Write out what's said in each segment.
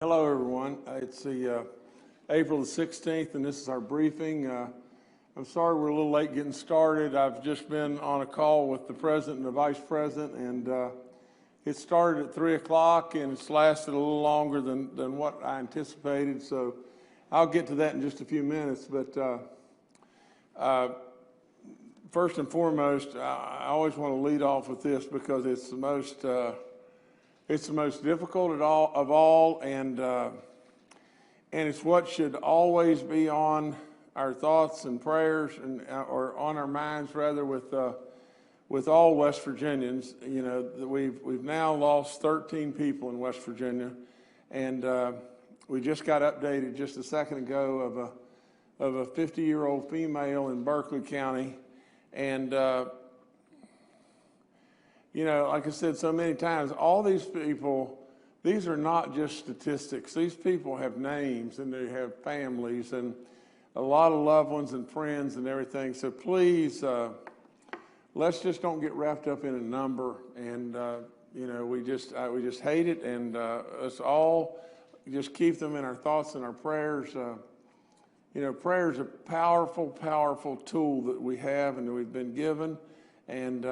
Hello, everyone. It's the April the 16th, and this is our briefing. I'm sorry we're a little late getting started. I've just been on a call with the president and the vice president, and it started at 3 o'clock, and it's lasted a little longer than what I anticipated. So I'll get to that in just a few minutes. But first and foremost, I always want to lead off with this because it's the most difficult of all, and it's what should always be on our thoughts and prayers, or on our minds rather, with all West Virginians. You know, we've now lost 13 people in West Virginia, and we just got updated just a second ago of a 50-year-old female in Berkeley County, and you know, like I said so many times, all these people, these are not just statistics. These people have names, and they have families, and a lot of loved ones and friends and everything. So please, let's just don't get wrapped up in a number. And you know, we just hate it, and let's all just keep them in our thoughts and our prayers. You know, prayer is a powerful, powerful tool that we have and that we've been given, and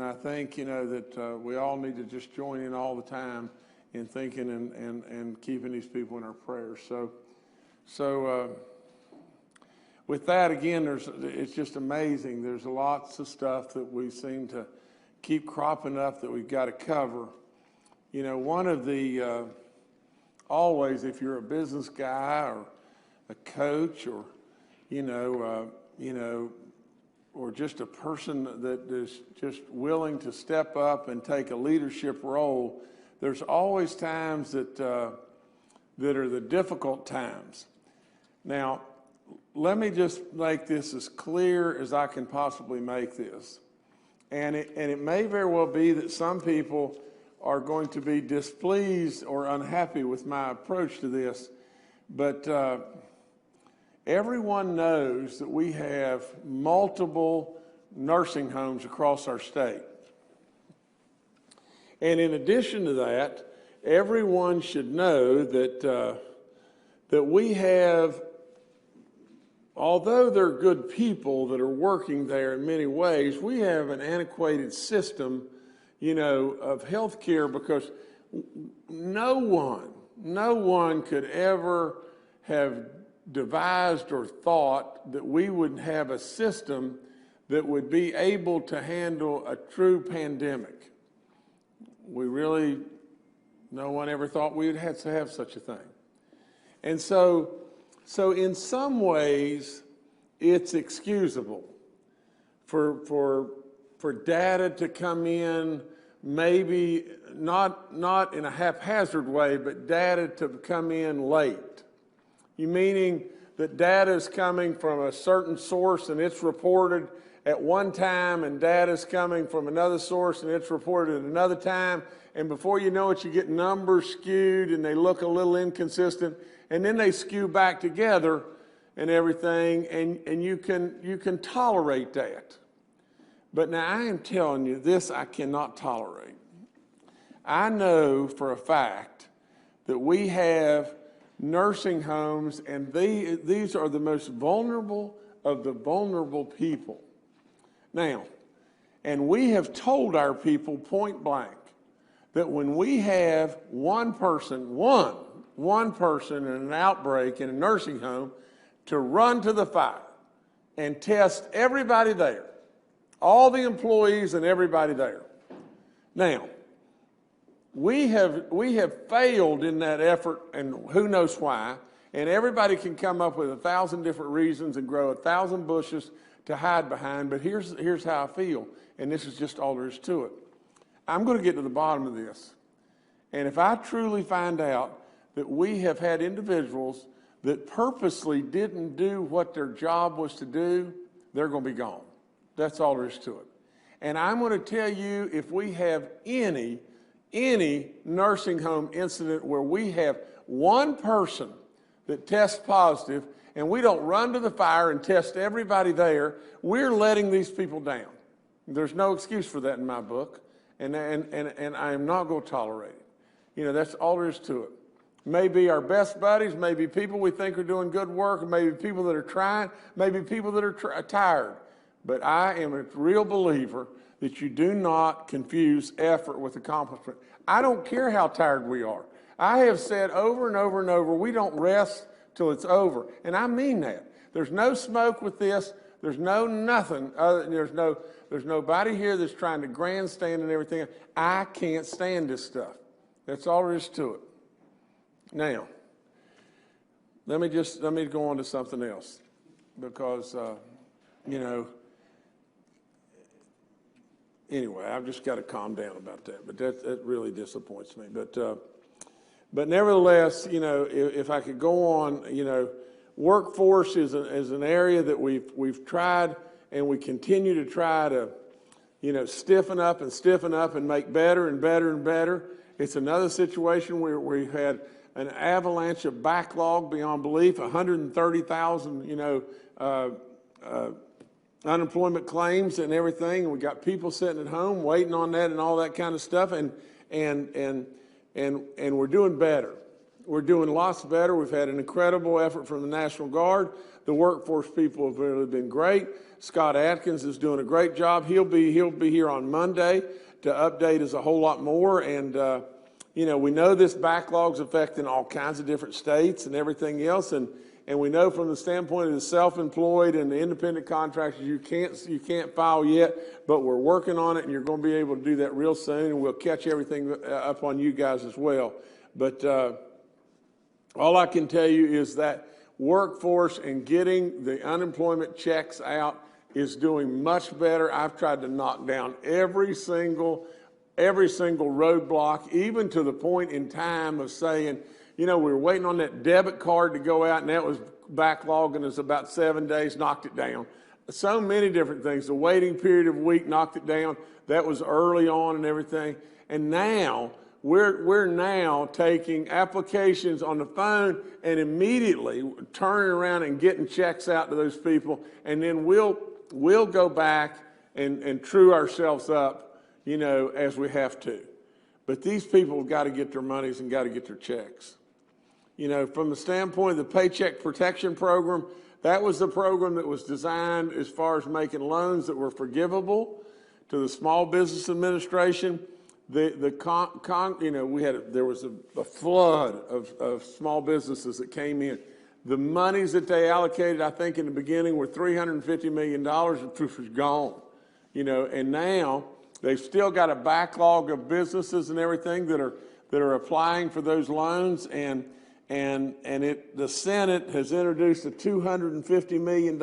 I think, you know, that we all need to just join in all the time in thinking and keeping these people in our prayers. So with that, again, it's just amazing. There's lots of stuff that we seem to keep cropping up that we've got to cover. You know, one of the, always, if you're a business guy or a coach, or, you know, or just a person that is just willing to step up and take a leadership role, there's always times that are the difficult times. Now, let me just make this as clear as I can possibly make this. And it may very well be that some people are going to be displeased or unhappy with my approach to this, but everyone knows that we have multiple nursing homes across our state. And in addition to that, everyone should know that we have, although they're good people that are working there in many ways, we have an antiquated system, you know, of health care, because no one could ever have devised or thought that we would have a system that would be able to handle a true pandemic. No one ever thought we would have to have such a thing. And so in some ways, it's excusable for data to come in, maybe not in a haphazard way, but data to come in late. You meaning that data is coming from a certain source and it's reported at one time, and data is coming from another source and it's reported at another time, and before you know it, you get numbers skewed and they look a little inconsistent, and then they skew back together and everything, and you can tolerate that. But now I am telling you, this I cannot tolerate. I know for a fact that we have nursing homes, and these are the most vulnerable of the vulnerable people. Now, and we have told our people point blank that when we have one person in an outbreak in a nursing home, to run to the fire and test everybody there, all the employees and everybody there. Now, we have failed in that effort, and who knows why, and everybody can come up with 1,000 different reasons and grow 1,000 bushes to hide behind, but here's how I feel, and this is just all there is to it. I'm going to get to the bottom of this, and if I truly find out that we have had individuals that purposely didn't do what their job was to do, they're going to be gone. That's all there is to it. And I'm going to tell you, if we have any nursing home incident where we have one person that tests positive and we don't run to the fire and test everybody there, we're letting these people down. There's no excuse for that in my book, and I am not going to tolerate it. You know, that's all there is to it. Maybe our best buddies, maybe people we think are doing good work, maybe people that are trying, maybe people that are tired. But I am a real believer that you do not confuse effort with accomplishment. I don't care how tired we are. I have said over and over and over, we don't rest till it's over. And I mean that. There's no smoke with this. There's no nothing other than there's nobody here that's trying to grandstand and everything. I can't stand this stuff. That's all there is to it. Now, let me go on to something else, because anyway, I've just got to calm down about that. But that really disappoints me. But nevertheless, if I could go on, workforce is an area that we've tried, and we continue to try to, stiffen up and make better and better and better. It's another situation where we had an avalanche of backlog beyond belief, 130,000, unemployment claims and everything. And we got people sitting at home waiting on that and all that kind of stuff. And we're doing better. We're doing lots better. We've had an incredible effort from the National Guard. The workforce people have really been great. Scott Atkins is doing a great job. He'll be here on Monday to update us a whole lot more. And we know this backlog's affecting all kinds of different states and everything else. And we know from the standpoint of the self-employed and the independent contractors, you can't file yet, but we're working on it, and you're going to be able to do that real soon, and we'll catch everything up on you guys as well. But all I can tell you is that workforce and getting the unemployment checks out is doing much better. I've tried to knock down every single roadblock, even to the point in time of saying, we were waiting on that debit card to go out, and that was backlogged, and it's about 7 days, knocked it down. So many different things. The waiting period of a week knocked it down. That was early on and everything. And now, we're now taking applications on the phone and immediately turning around and getting checks out to those people, and then we'll go back and true ourselves up, as we have to. But these people have got to get their monies and got to get their checks. From the standpoint of the Paycheck Protection Program, that was the program that was designed as far as making loans that were forgivable to the Small Business Administration. There was a flood of small businesses that came in. The monies that they allocated, I think in the beginning, were $350 million, which was gone. And now they've still got a backlog of businesses and everything that are applying for those loans, and the Senate has introduced a $250 million,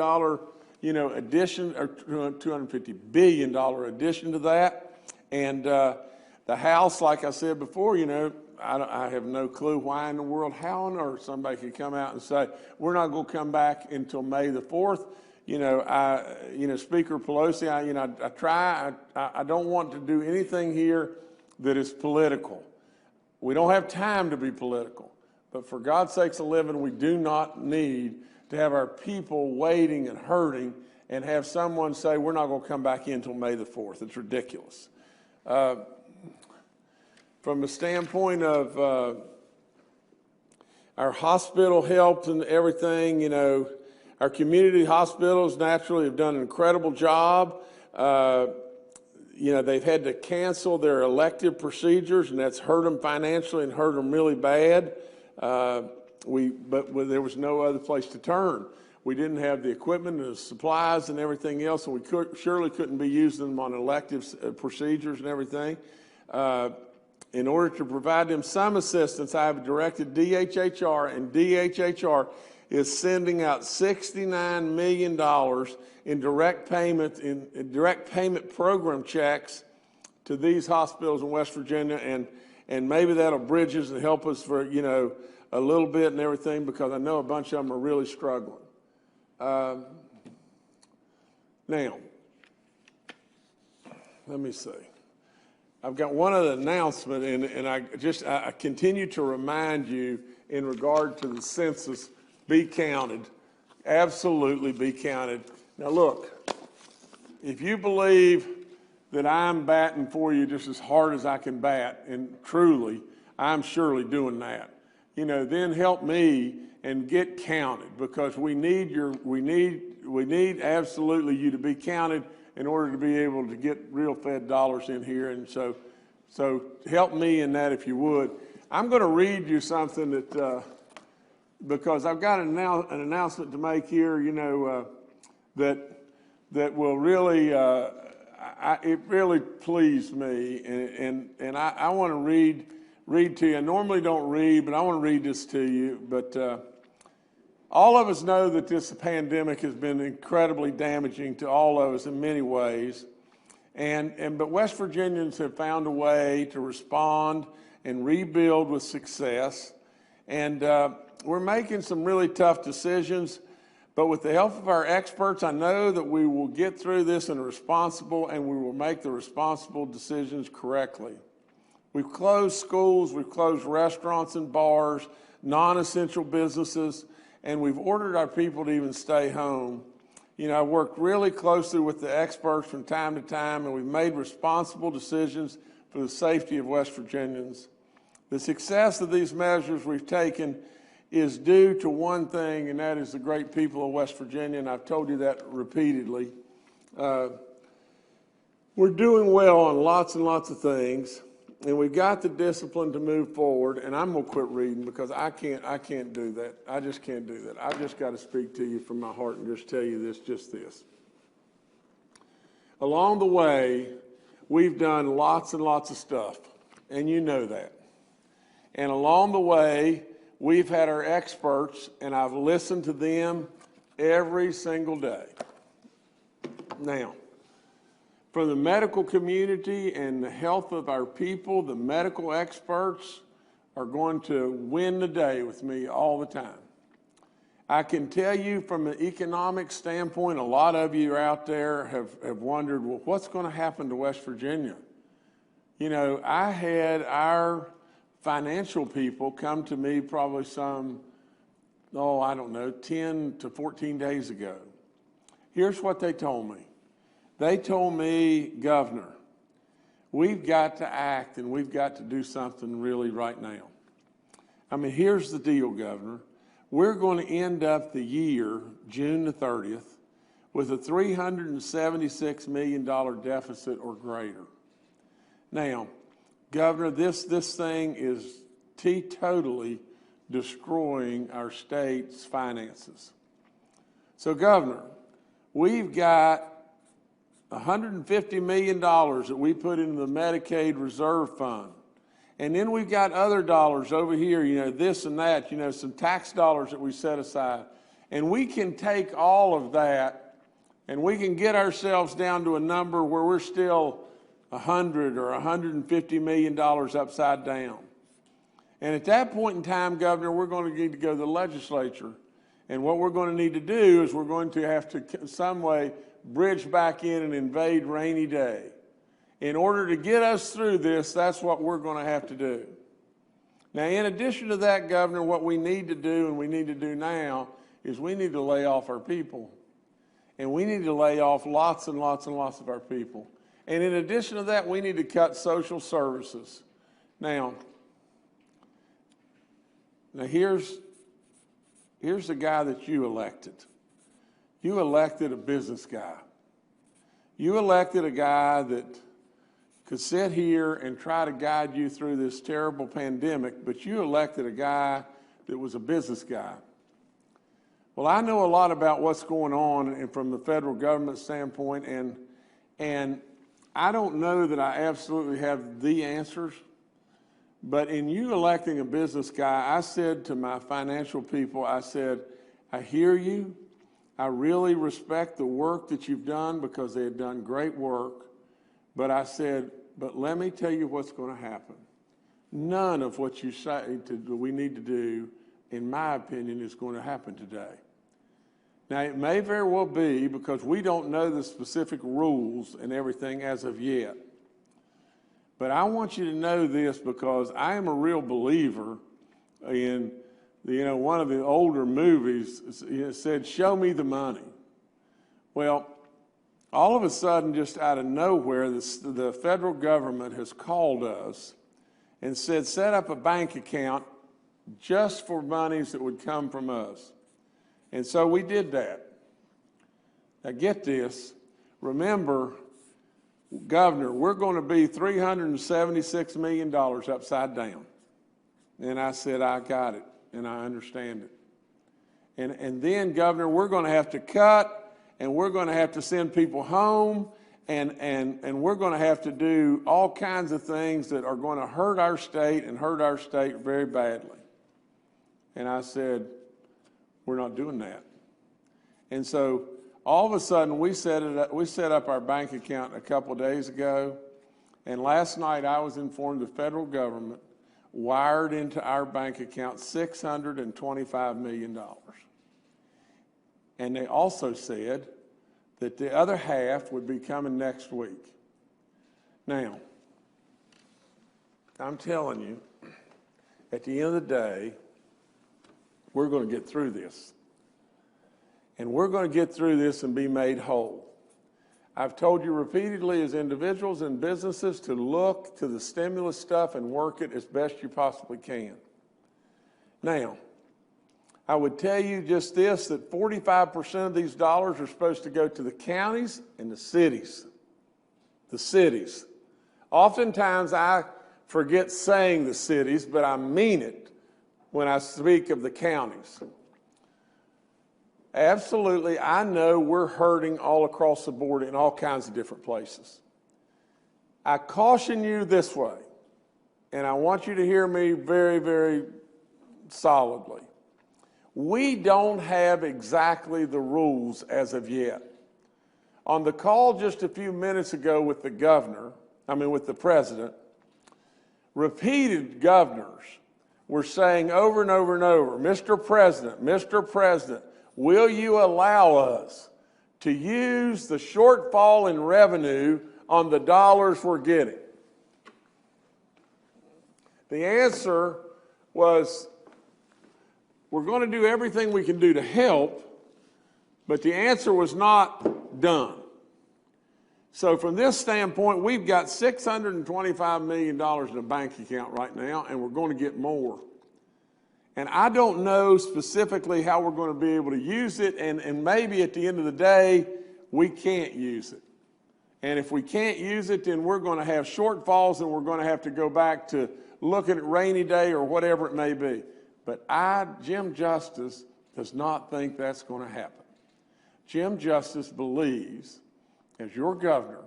addition, or $250 billion addition to that. And the House, like I said before, I have no clue why in the world, how on earth somebody could come out and say, we're not going to come back until May the 4th. Speaker Pelosi, I don't want to do anything here that is political. We don't have time to be political. But for God's sakes of living, we do not need to have our people waiting and hurting and have someone say, we're not going to come back in until May the 4th. It's ridiculous. From the standpoint of our hospital health and everything, our community hospitals naturally have done an incredible job. They've had to cancel their elective procedures, and that's hurt them financially and hurt them really bad. But there was no other place to turn. We didn't have the equipment and the supplies and everything else, and we surely couldn't be using them on elective procedures and everything. In order to provide them some assistance, I have directed DHHR, and DHHR is sending out $69 million in direct payment program checks to these hospitals in West Virginia, and maybe that'll bridge us and help us for a little bit and everything, because I know a bunch of them are really struggling. Now, let me see. I've got one other announcement, and I continue to remind you in regard to the census, be counted, absolutely be counted. Now look, if you believe that I'm batting for you just as hard as I can bat, and truly, I'm surely doing that. then help me and get counted, because we need absolutely you to be counted in order to be able to get real Fed dollars in here. And so help me in that if you would. I'm going to read you something that, because I've got an announcement to make here, that will really, it really pleased me, and I want to read to you. I normally don't read, but I want to read this to you. But all of us know that this pandemic has been incredibly damaging to all of us in many ways, but West Virginians have found a way to respond and rebuild with success, and we're making some really tough decisions. But with the help of our experts, I know that we will get through this in a responsible, and we will make the responsible decisions correctly. We've closed schools, we've closed restaurants and bars, non-essential businesses, and we've ordered our people to even stay home. I worked really closely with the experts from time to time, and we've made responsible decisions for the safety of West Virginians. The success of these measures we've taken is due to one thing, and that is the great people of West Virginia, and I've told you that repeatedly. We're doing well on lots and lots of things, and we've got the discipline to move forward, and I'm going to quit reading because I can't do that. I just can't do that. I've just got to speak to you from my heart and just tell you this. Along the way, we've done lots and lots of stuff, and you know that. And along the way, we've had our experts, and I've listened to them every single day. Now, from the medical community and the health of our people, the medical experts are going to win the day with me all the time. I can tell you from an economic standpoint, a lot of you out there have wondered, well, what's going to happen to West Virginia? I had our financial people come to me probably 10 to 14 days ago. Here's what they told me. They told me, Governor, we've got to act and we've got to do something really right now. Here's the deal, Governor. We're going to end up the year, June the 30th, with a $376 million deficit or greater. Now, Governor, this thing is teetotally destroying our state's finances. So, Governor, we've got $150 million that we put into the Medicaid Reserve Fund. And then we've got other dollars over here, this and that, some tax dollars that we set aside. And we can take all of that and we can get ourselves down to a number where we're still $100 or $150 million upside down. And at that point in time, Governor, we're going to need to go to the legislature. And what we're going to need to do is we're going to have to, in some way, bridge back in and invade rainy day. In order to get us through this, that's what we're going to have to do. Now, in addition to that, Governor, what we need to do, and we need to do now, is we need to lay off our people. And we need to lay off lots and lots and lots of our people. And in addition to that, we need to cut social services. Now here's the guy that you elected. You elected a business guy. You elected a guy that could sit here and try to guide you through this terrible pandemic, but you elected a guy that was a business guy. Well, I know a lot about what's going on and from the federal government standpoint, and I don't know that I absolutely have the answers, but in you electing a business guy, I said to my financial people, I said, I hear you. I really respect the work that you've done because they had done great work. But I said, but let me tell you what's going to happen. None of what you say we need to do, in my opinion, is going to happen today. Now, it may very well be because we don't know the specific rules and everything as of yet. But I want you to know this because I am a real believer in, one of the older movies said, show me the money. Well, all of a sudden, just out of nowhere, the federal government has called us and said, set up a bank account just for monies that would come from us. And so we did that. Now get this, remember, Governor, we're going to be $376 million upside down. And I said, I got it, and I understand it. And then, Governor, we're going to have to cut, and we're going to have to send people home, and we're going to have to do all kinds of things that are going to hurt our state and hurt our state very badly. And I said, we're not doing that. And so all of a sudden, we set up our bank account a couple of days ago, and last night I was informed the federal government wired into our bank account $625 million. And they also said that the other half would be coming next week. Now, I'm telling you, at the end of the day, we're going to get through this. And we're going to get through this and be made whole. I've told you repeatedly as individuals and businesses to look to the stimulus stuff and work it as best you possibly can. Now, I would tell you just this, that 45% of these dollars are supposed to go to the counties and the cities. The cities. Oftentimes I forget saying the cities, but I mean it when I speak of the counties. Absolutely, I know we're hurting all across the board in all kinds of different places. I caution you this way, and I want you to hear me very, very solidly. We don't have exactly the rules as of yet. On the call just a few minutes ago with the with the president, repeated governors were saying over and over and over, Mr. President, will you allow us to use the shortfall in revenue on the dollars we're getting? The answer was, we're going to do everything we can do to help, but the answer was not done. So from this standpoint, we've got $625 million in a bank account right now, and we're going to get more. And I don't know specifically how we're going to be able to use it, and maybe at the end of the day, we can't use it. And if we can't use it, then we're going to have shortfalls, and we're going to have to go back to looking at rainy day or whatever it may be. But Jim Justice, does not think that's going to happen. Jim Justice believes, as your governor,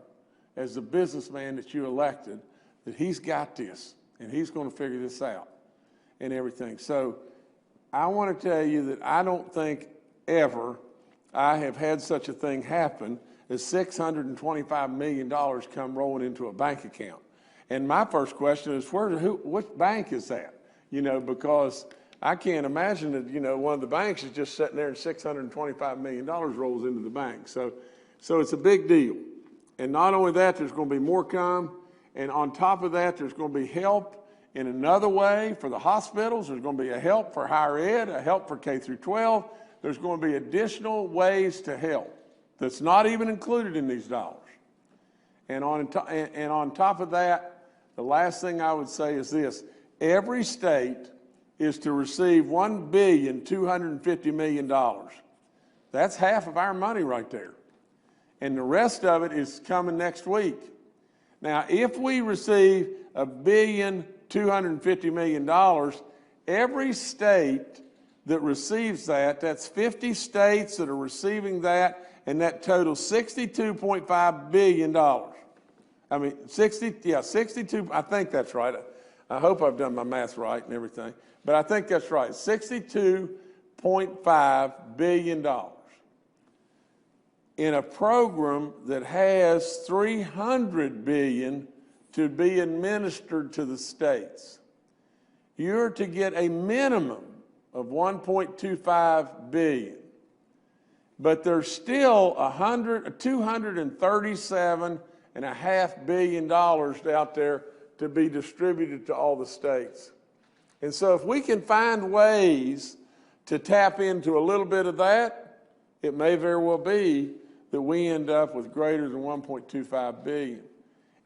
as the businessman that you elected, that he's got this, and he's going to figure this out. And everything. So I want to tell you that I don't think ever I have had such a thing happen as $625 million come rolling into a bank account. And my first question is, which bank is that? Because I can't imagine that, one of the banks is just sitting there and $625 million rolls into the bank. So it's a big deal. And not only that, there's going to be more come. And on top of that, there's going to be help in another way for the hospitals. There's going to be a help for higher ed, a help for K through 12. There's going to be additional ways to help that's not even included in these dollars. And on top of that, the last thing I would say is this. Every state is to receive $1.25 billion. That's half of our money right there. And the rest of it is coming next week. Now, if we receive $1.25 billion, every state that receives that, that's 50 states that are receiving that, and that totals $62.5 billion. I mean, 62, I think that's right. I hope I've done my math right and everything, but I think that's right, $62.5 billion in a program that has $300 billion to be administered to the states. You're to get a minimum of $1.25 billion, but there's still $237.5 billion out there to be distributed to all the states. And so if we can find ways to tap into a little bit of that, it may very well be that we end up with greater than $1.25 billion.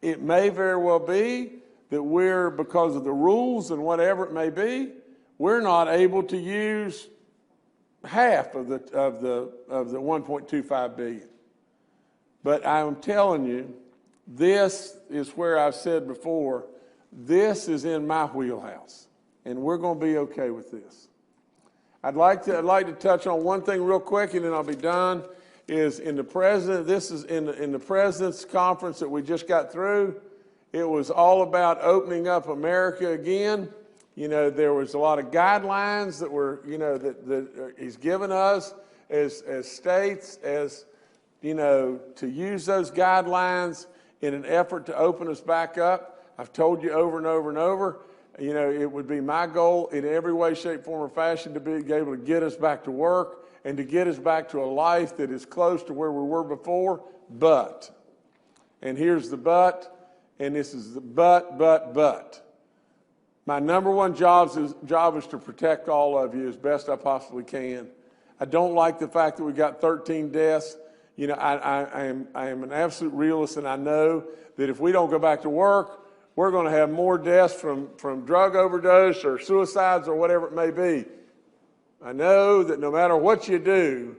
It may very well be that because of the rules and whatever it may be, we're not able to use half of the 1.25 billion. But I'm telling you, this is where I've said before, this is in my wheelhouse, and we're going to be okay with this. I'd like to touch on one thing real quick, and then I'll be done. This is in the President's conference that we just got through. It was all about opening up America again. You know, there was a lot of guidelines that were, you know, that he's given us as states, as, you know, to use those guidelines in an effort to open us back up. I've told you over and over and over, you know, it would be my goal in every way, shape, form, or fashion to be able to get us back to work and to get us back to a life that is close to where we were before. But, and here's the but, and this is the but. My number one job is to protect all of you as best I possibly can. I don't like the fact that we got 13 deaths. You know, I am an absolute realist, and I know that if we don't go back to work, we're going to have more deaths from drug overdose or suicides or whatever it may be. I know that no matter what you do,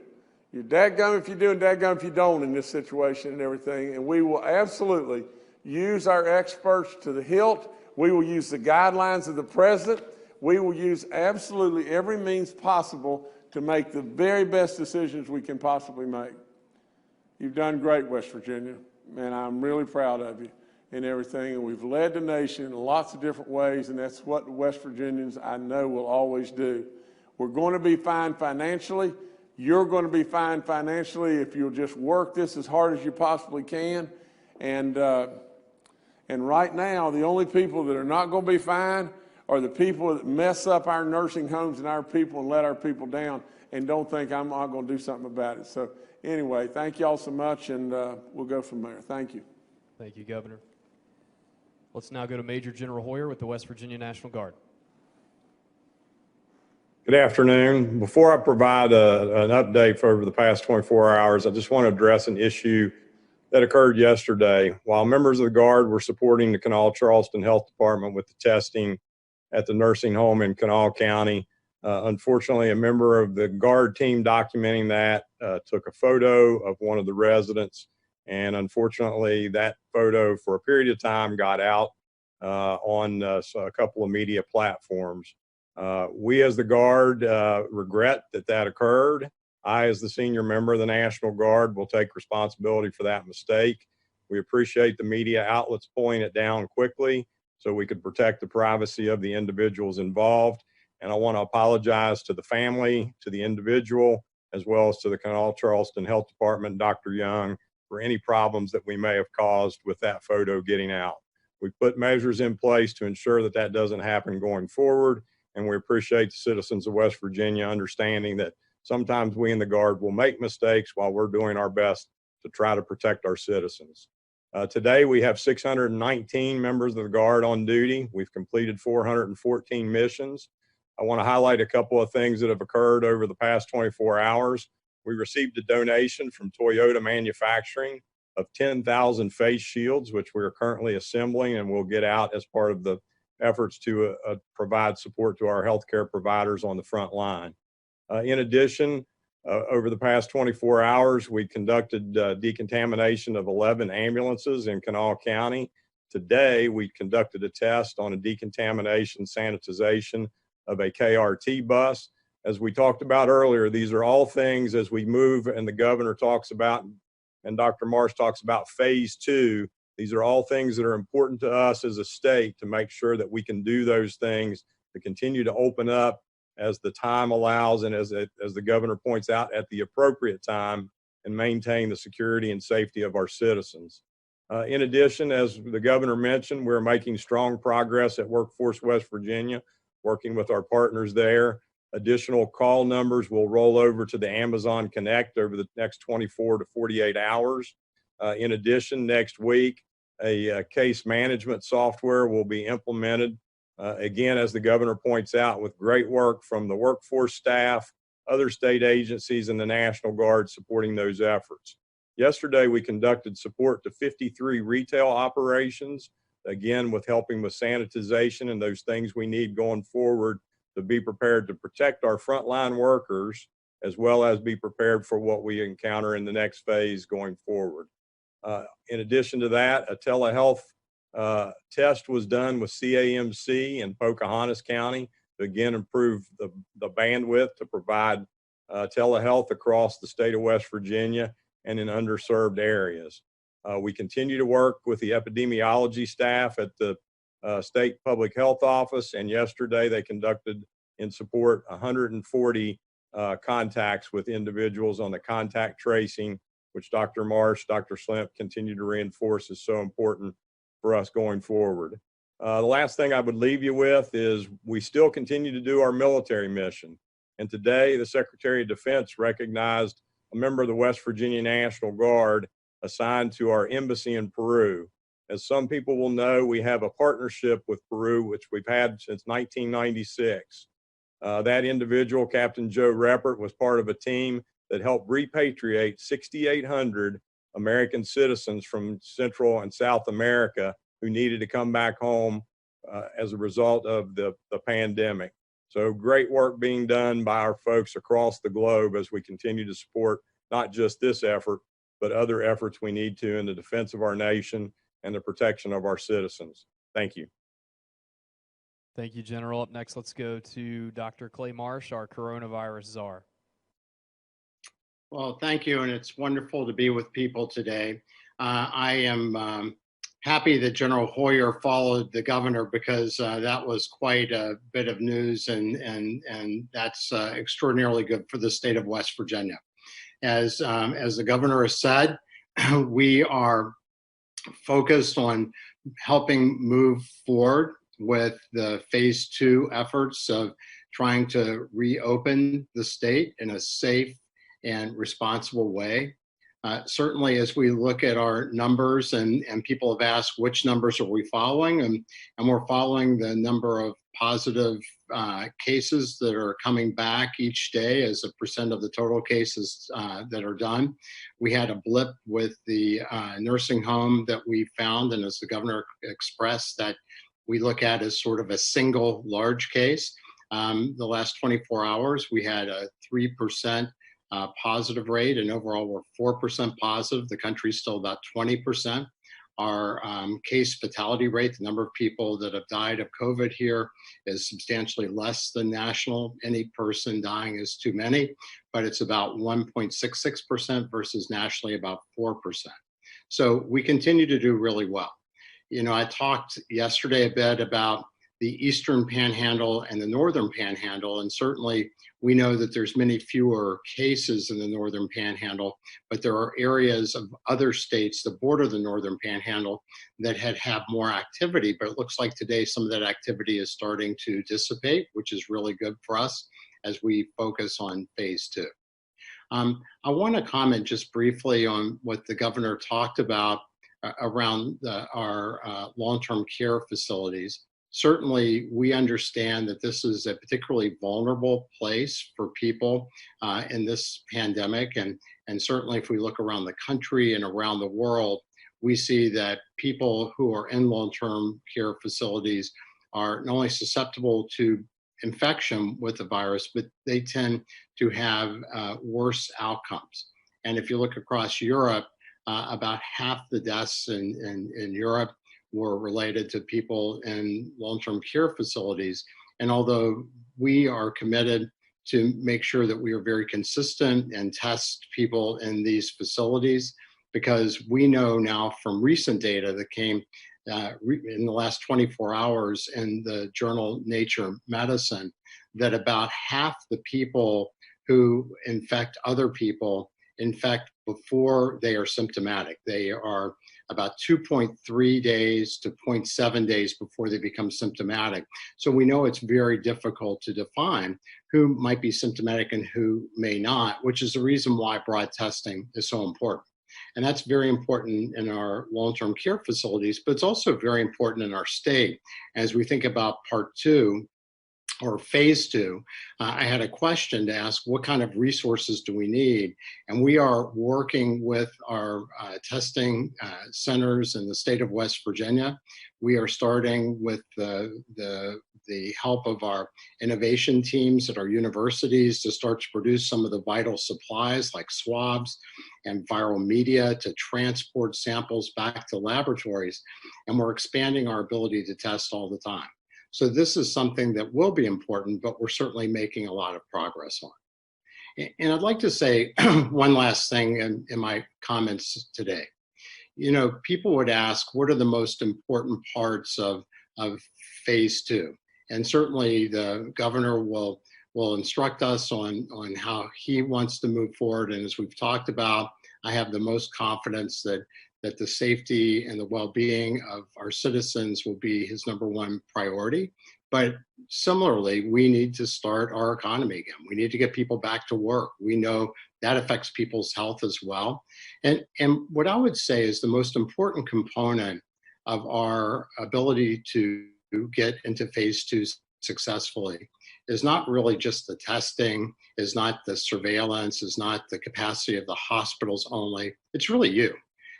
you're dadgum if you do and dadgum if you don't in this situation and everything, and we will absolutely use our experts to the hilt. We will use the guidelines of the President. We will use absolutely every means possible to make the very best decisions we can possibly make. You've done great, West Virginia, and I'm really proud of you and everything. And we've led the nation in lots of different ways, and that's what the West Virginians, I know, will always do. We're going to be fine financially. You're going to be fine financially if you'll just work this as hard as you possibly can. And right now, the only people that are not going to be fine are the people that mess up our nursing homes and our people and let our people down and don't think I'm not going to do something about it. So anyway, thank you all so much, and we'll go from there. Thank you. Thank you, Governor. Let's now go to Major General Hoyer with the West Virginia National Guard. Good afternoon. Before I provide an update for over the past 24 hours, I just want to address an issue that occurred yesterday. While members of the Guard were supporting the Kanawha Charleston Health Department with the testing at the nursing home in Kanawha County, unfortunately, a member of the Guard team documenting that took a photo of one of the residents, and unfortunately, that photo for a period of time got out on a couple of media platforms. We as the Guard regret that occurred. I, as the senior member of the National Guard, will take responsibility for that mistake. We appreciate the media outlets pulling it down quickly so we could protect the privacy of the individuals involved. And I want to apologize to the family, to the individual, as well as to the Kanawha Charleston Health Department, Dr. Young, for any problems that we may have caused with that photo getting out. We put measures in place to ensure that that doesn't happen going forward, and we appreciate the citizens of West Virginia understanding that sometimes we in the Guard will make mistakes while we're doing our best to try to protect our citizens. Today, we have 619 members of the Guard on duty. We've completed 414 missions. I want to highlight a couple of things that have occurred over the past 24 hours. We received a donation from Toyota Manufacturing of 10,000 face shields, which we are currently assembling and will get out as part of the efforts to provide support to our healthcare providers on the front line. In addition, over the past 24 hours, we conducted decontamination of 11 ambulances in Kanawha County. Today, we conducted a test on a decontamination sanitization of a KRT bus. As we talked about earlier, these are all things as we move, and the governor talks about, and Dr. Marsh talks about phase 2. These are all things that are important to us as a state to make sure that we can do those things to continue to open up as the time allows and as the governor points out, at the appropriate time, and maintain the security and safety of our citizens. In addition, as the governor mentioned, we're making strong progress at Workforce West Virginia, working with our partners there. Additional call numbers will roll over to the Amazon Connect over the next 24 to 48 hours. In addition, next week, a case management software will be implemented. Again, as the governor points out, with great work from the workforce staff, other state agencies, and the National Guard supporting those efforts. Yesterday, we conducted support to 53 retail operations, again, with helping with sanitization and those things we need going forward to be prepared to protect our frontline workers, as well as be prepared for what we encounter in the next phase going forward. In addition to that, a telehealth test was done with CAMC in Pocahontas County to again improve the bandwidth to provide telehealth across the state of West Virginia and in underserved areas. We continue to work with the epidemiology staff at the State Public Health Office, and yesterday they conducted in support 140 contacts with individuals on the contact tracing, which Dr. Marsh, Dr. Slimp continue to reinforce is so important for us going forward. The last thing I would leave you with is we still continue to do our military mission. And today, the Secretary of Defense recognized a member of the West Virginia National Guard assigned to our embassy in Peru. As some people will know, we have a partnership with Peru, which we've had since 1996. That individual, Captain Joe Reppert, was part of a team that helped repatriate 6,800 American citizens from Central and South America who needed to come back home as a result of the pandemic. So great work being done by our folks across the globe as we continue to support not just this effort, but other efforts we need to in the defense of our nation and the protection of our citizens. Thank you. Thank you, General. Up next, let's go to Dr. Clay Marsh, our coronavirus czar. Well, thank you, and it's wonderful to be with people today. I am happy that General Hoyer followed the governor because that was quite a bit of news, and that's extraordinarily good for the state of West Virginia. As the governor has said, we are focused on helping move forward with the phase 2 efforts of trying to reopen the state in a safe and responsible way. Certainly, as we look at our numbers, and people have asked which numbers are we following, and we're following the number of positive cases that are coming back each day as a percent of the total cases that are done. We had a blip with the nursing home that we found, and as the governor expressed, that we look at as sort of a single large case. The last 24 hours, we had a 3% positive rate, and overall we're 4% positive. The country's still about 20%. Our case fatality rate, the number of people that have died of COVID here, is substantially less than national. Any person dying is too many, but it's about 1.66% versus nationally about 4%. So we continue to do really well. You know, I talked yesterday a bit about the Eastern Panhandle and the Northern Panhandle, and certainly we know that there's many fewer cases in the Northern Panhandle, but there are areas of other states that border the Northern Panhandle that have more activity, but it looks like today some of that activity is starting to dissipate, which is really good for us as we focus on phase 2. I want to comment just briefly on what the governor talked about around our long-term care facilities. Certainly, we understand that this is a particularly vulnerable place for people in this pandemic. And certainly, if we look around the country and around the world, we see that people who are in long-term care facilities are not only susceptible to infection with the virus, but they tend to have worse outcomes. And if you look across Europe, about half the deaths in Europe were related to people in long-term care facilities. And although we are committed to make sure that we are very consistent and test people in these facilities, because we know now from recent data that came in the last 24 hours in the journal Nature Medicine, that about half the people who infect other people infect before they are symptomatic. They are about 2.3 days to 0.7 days before they become symptomatic. So we know it's very difficult to define who might be symptomatic and who may not, which is the reason why broad testing is so important. And that's very important in our long-term care facilities, but it's also very important in our state. As we think about part 2, or phase two, I had a question to ask, what kind of resources do we need? And we are working with our testing centers in the state of West Virginia. We are starting with the help of our innovation teams at our universities to start to produce some of the vital supplies like swabs and viral media to transport samples back to laboratories. And we're expanding our ability to test all the time. So this is something that will be important, but we're certainly making a lot of progress on. And I'd like to say one last thing in my comments today. You know, people would ask, what are the most important parts of phase two? And certainly the governor will instruct us on how he wants to move forward. And as we've talked about, I have the most confidence that the safety and the well-being of our citizens will be his #1 priority. But similarly, we need to start our economy again. We need to get people back to work. We know that affects people's health as well. And what I would say is the most important component of our ability to get into phase two successfully is not really just the testing, is not the surveillance, is not the capacity of the hospitals only. It's really you.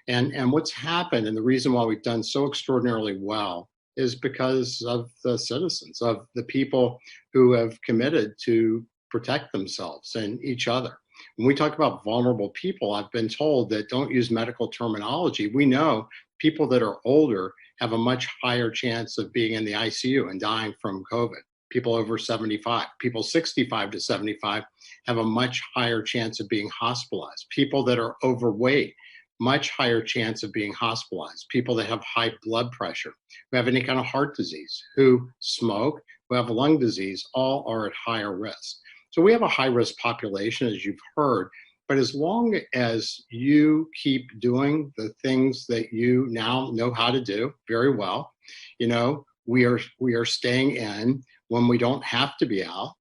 And what's happened, and the reason why we've done so extraordinarily well, is because of the citizens, of the people who have committed to protect themselves and each other. When we talk about vulnerable people, I've been told that don't use medical terminology. We know people that are older have a much higher chance of being in the ICU and dying from COVID. People over 75, people 65 to 75 have a much higher chance of being hospitalized. People that are overweight, much higher chance of being hospitalized. People that have high blood pressure, who have any kind of heart disease, who smoke, who have lung disease, all are at higher risk. So we have a high risk population, as you've heard, but as long as you keep doing the things that you now know how to do very well, you know, we are staying in when we don't have to be out.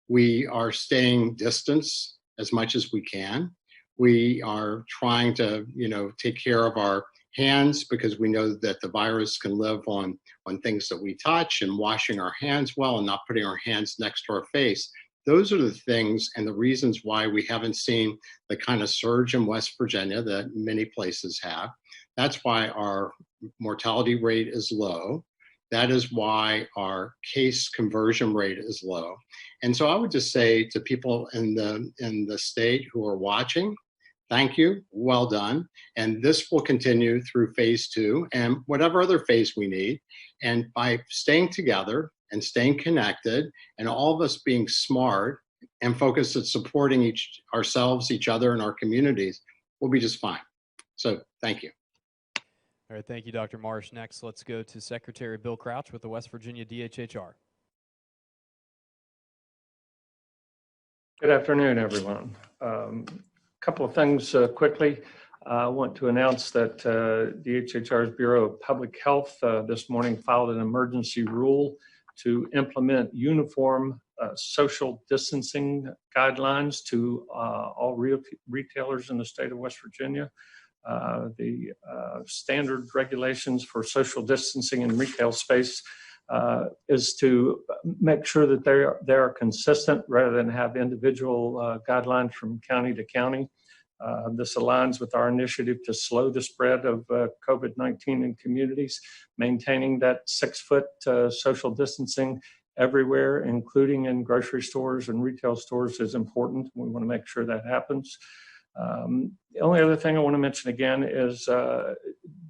We are staying distance as much as we can. We are trying to, you know, take care of our hands because we know that the virus can live on things that we touch, and washing our hands well and not putting our hands next to our face. Those are the things and the reasons why we haven't seen the kind of surge in West Virginia that many places have. That's why our mortality rate is low. That is why our case conversion rate is low. And so I would just say to people in the state who are watching, thank you, well done. And this will continue through phase two and whatever other phase we need. And by staying together and staying connected and all of us being smart and focused at supporting ourselves, each other, and our communities, we'll be just fine. So thank you. All right, thank you, Dr. Marsh. Next, let's go to Secretary Bill Crouch with the West Virginia DHHR. Good afternoon, everyone. Couple of things quickly. I want to announce that DHHR's Bureau of Public Health this morning filed an emergency rule to implement uniform social distancing guidelines to all retailers in the state of West Virginia. The standard regulations for social distancing in retail space is to make sure that they are consistent rather than have individual guidelines from county to county. This aligns with our initiative to slow the spread of COVID-19 in communities. Maintaining that 6-foot social distancing everywhere, including in grocery stores and retail stores, is important. We want to make sure that happens. The only other thing I want to mention again is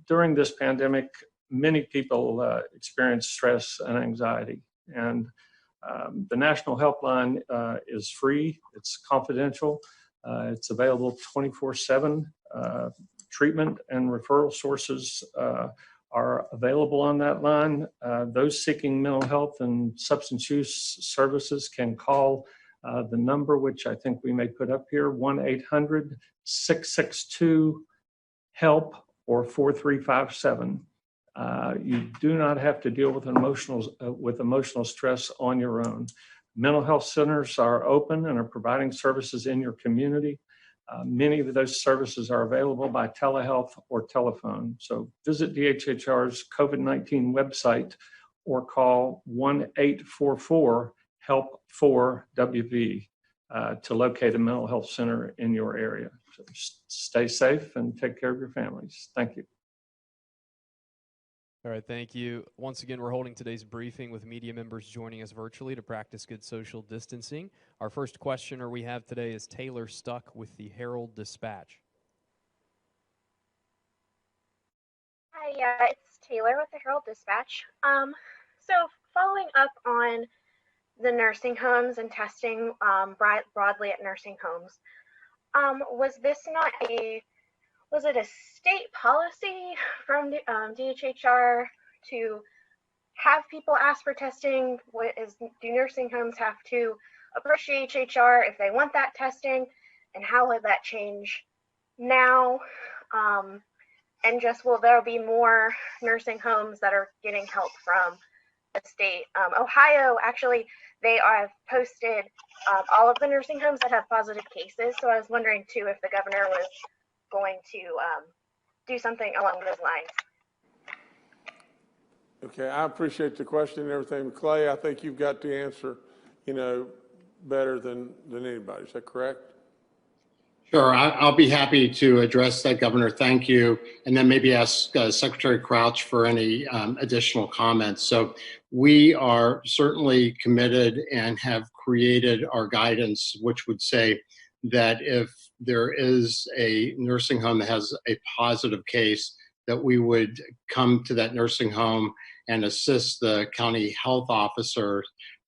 during this pandemic, many people experience stress and anxiety. And the National Helpline is free, it's confidential, it's available 24/7. Treatment and referral sources are available on that line. Those seeking mental health and substance use services can call the number, which I think we may put up here, 1-800-662-HELP or 4357. You do not have to deal with emotional stress on your own. Mental health centers are open and are providing services in your community. Many of those services are available by telehealth or telephone. So visit DHHR's COVID-19 website or call 1-844 help for WV to locate a mental health center in your area. So stay safe and take care of your families. Thank you. All right, thank you. Once again, we're holding today's briefing with media members joining us virtually to practice good social distancing. Our first questioner we have today is Taylor Stuck with the Herald-Dispatch. Hi, it's Taylor with the Herald-Dispatch. So following up on the nursing homes and testing broadly at nursing homes, was it a state policy from the DHHR to have people ask for testing? Do nursing homes have to approach DHHR if they want that testing? And how will that change now? And just will there be more nursing homes that are getting help from the state? Ohio, actually, they have posted all of the nursing homes that have positive cases. So I was wondering too if the governor was going to do something along those lines. Okay, I appreciate the question and everything. Clay, I think you've got the answer, better than anybody. Is that correct? Sure, I'll be happy to address that, Governor. Thank you. And then maybe ask Secretary Crouch for any additional comments. So we are certainly committed and have created our guidance, which would say that if there is a nursing home that has a positive case, that we would come to that nursing home and assist the county health officer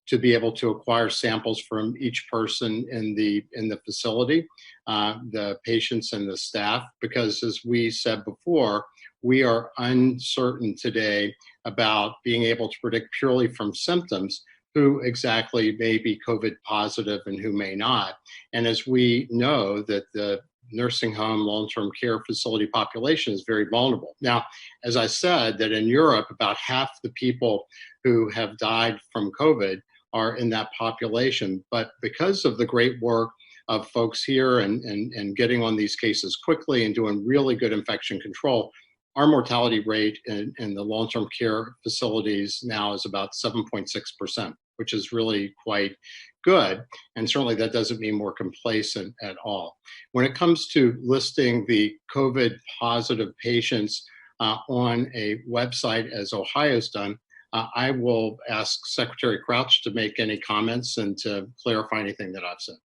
to be able to acquire samples from each person in the facility, the patients and the staff, because as we said before, we are uncertain today about being able to predict purely from symptoms who exactly may be COVID positive and who may not. And as we know that the nursing home long-term care facility population is very vulnerable. Now, as I said, that in Europe, about half the people who have died from COVID are in that population. But because of the great work of folks here and getting on these cases quickly and doing really good infection control, our mortality rate in the long-term care facilities now is about 7.6%, which is really quite good. And certainly that doesn't mean we're complacent at all. When it comes to listing the COVID positive patients on a website, as Ohio's done, I will ask Secretary Crouch to make any comments and to clarify anything that I've said.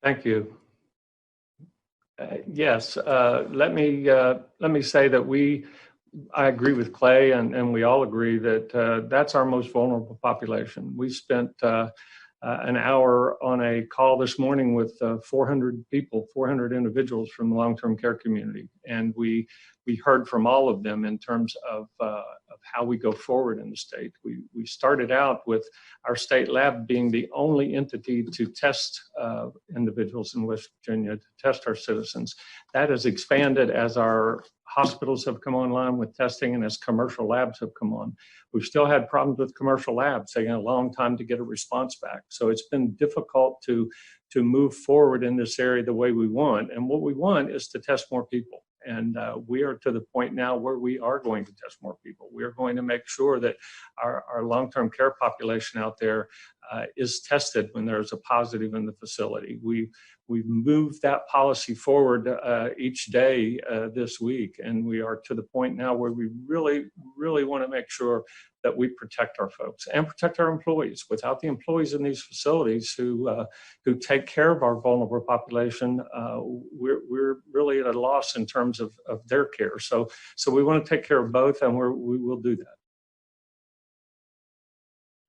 Thank you. Yes, let me say that I agree with Clay, and we all agree that that's our most vulnerable population. We spent an hour on a call this morning with 400 people, 400 individuals from the long-term care community, and we heard from all of them in terms of how we go forward in the state. We started out with our state lab being the only entity to test individuals in West Virginia, to test our citizens. That has expanded as our hospitals have come online with testing and as commercial labs have come on. We've still had problems with commercial labs, taking a long time to get a response back. So it's been difficult to move forward in this area the way we want. And what we want is to test more people. And we are to the point now where we are going to test more people. We are going to make sure that our long-term care population out there is tested when there's a positive in the facility. We've moved that policy forward each day this week, and we are to the point now where we really, really want to make sure that we protect our folks and protect our employees. Without the employees in these facilities who take care of our vulnerable population, we're really at a loss in terms of their care. So we want to take care of both, and we will do that.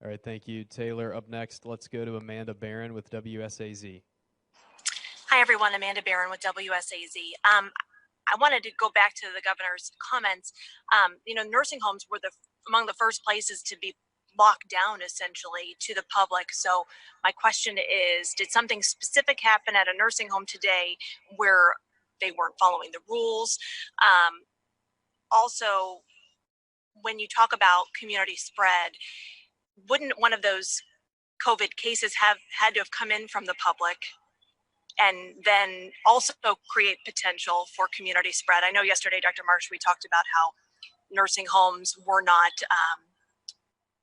All right, thank you, Taylor. Up next, let's go to Amanda Barron with WSAZ. Hi, everyone. Amanda Barron with WSAZ. I wanted to go back to the governor's comments. Nursing homes were among the first places to be locked down, essentially, to the public. So my question is, did something specific happen at a nursing home today where they weren't following the rules? Also, when you talk about community spread, wouldn't one of those COVID cases have had to have come in from the public and then also create potential for community spread? I know yesterday, Dr. Marsh, we talked about how nursing homes were not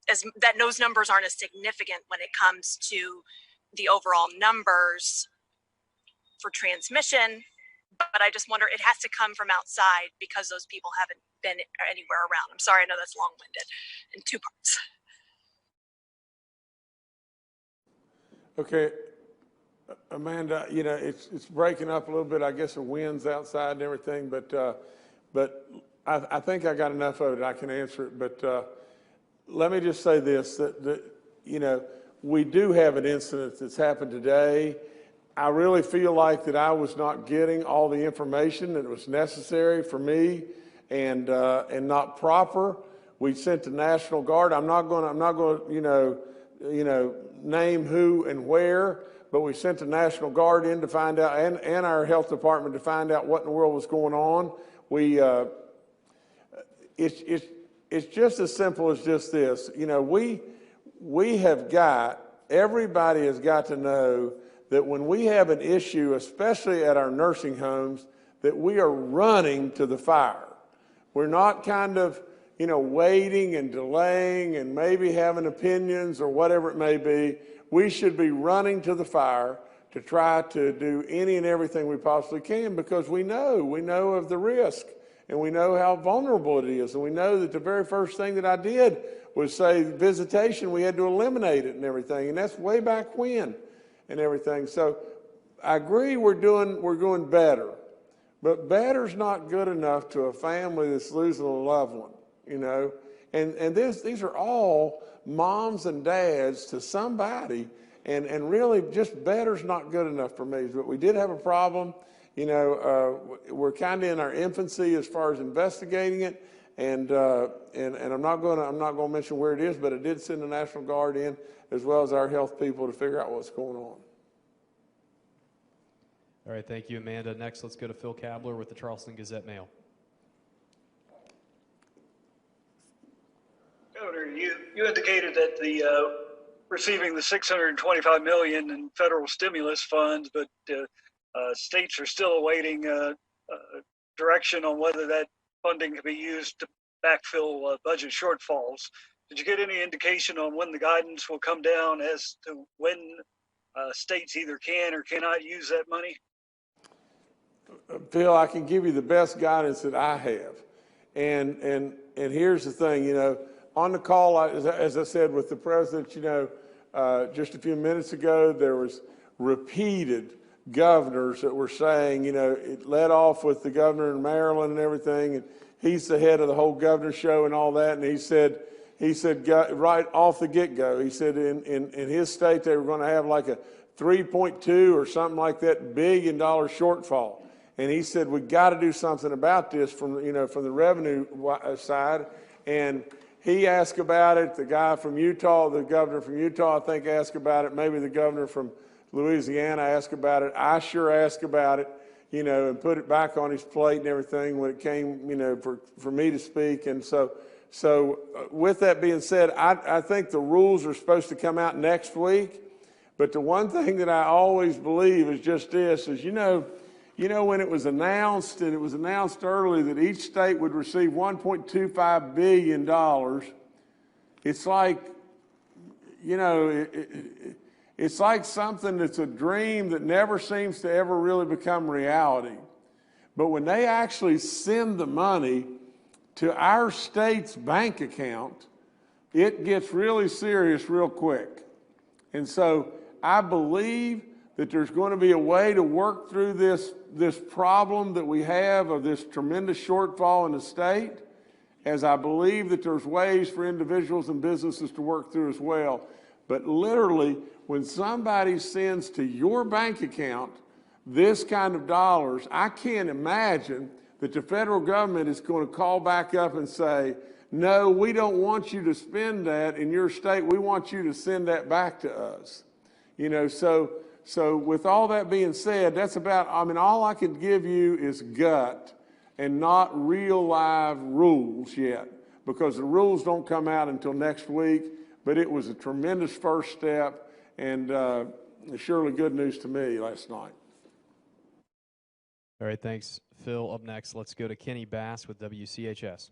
that those numbers aren't as significant when it comes to the overall numbers for transmission. But I just wonder, it has to come from outside because those people haven't been anywhere around. I'm sorry, I know that's long-winded in two parts. Okay, Amanda, you know, it's breaking up a little bit. I guess the wind's outside and everything, but I think I got enough of it. I can answer it. But let me just say this: that you know, we do have an incident that's happened today. I really feel like that I was not getting all the information that was necessary for me, and not proper. We sent the National Guard. I'm not going to, you know, name who and where, but we sent the National Guard in to find out, and our health department to find out what in the world was going on. It's just as simple as just this. You know, we have got, everybody has got to know that when we have an issue, especially at our nursing homes, that we are running to the fire. We're not kind of, you know, waiting and delaying and maybe having opinions or whatever it may be. We should be running to the fire to try to do any and everything we possibly can, because we know of the risk, and we know how vulnerable it is. And we know that the very first thing that I did was say visitation, we had to eliminate it and everything. And that's way back when and everything. So I agree we're doing better, but better's not good enough to a family that's losing a loved one, you know. And these are all moms and dads to somebody, and really just better's not good enough for me. But we did have a problem, you know. We're kind of in our infancy as far as investigating it, and I'm not going to mention where it is, but I did send the National Guard in as well as our health people to figure out what's going on. All right, thank you, Amanda. Next, let's go to Phil Kabler with the Charleston Gazette-Mail. Governor, you indicated that the receiving the $625 million in federal stimulus funds, but states are still awaiting direction on whether that funding can be used to backfill budget shortfalls. Did you get any indication on when the guidance will come down as to when states either can or cannot use that money? Phil, I can give you the best guidance that I have, and here's the thing. You know, on the call, as I said with the president, you know, just a few minutes ago, there was repeated governors that were saying, you know, it led off with the governor in Maryland and everything, and he's the head of the whole governor show and all that, and he said right off the get-go, he said in his state they were going to have like a 3.2 or something like that $1 billion shortfall. And he said, we got to do something about this from the revenue side. And he asked about it. The guy from Utah, the governor from Utah, I think, asked about it. Maybe the governor from Louisiana asked about it. I sure asked about it, you know, and put it back on his plate and everything when it came, you know, for me to speak. And so with that being said, I think the rules are supposed to come out next week. But the one thing that I always believe is just this, is, you know, when it was announced, and it was announced early that each state would receive $1.25 billion, it's like, you know, it's like something that's a dream that never seems to ever really become reality. But when they actually send the money to our state's bank account, it gets really serious real quick. And so I believe that there's going to be a way to work through this problem that we have of this tremendous shortfall in the state, as I believe that there's ways for individuals and businesses to work through as well. But literally, when somebody sends to your bank account this kind of dollars, I can't imagine that the federal government is going to call back up and say, no, we don't want you to spend that in your state. We want you to send that back to us. You know, so with all that being said, that's about, I mean, all I could give you is gut and not real live rules yet, because the rules don't come out until next week. But it was a tremendous first step, and surely good news to me last night. All right, thanks, Phil. Up next, let's go to Kenny Bass with WCHS.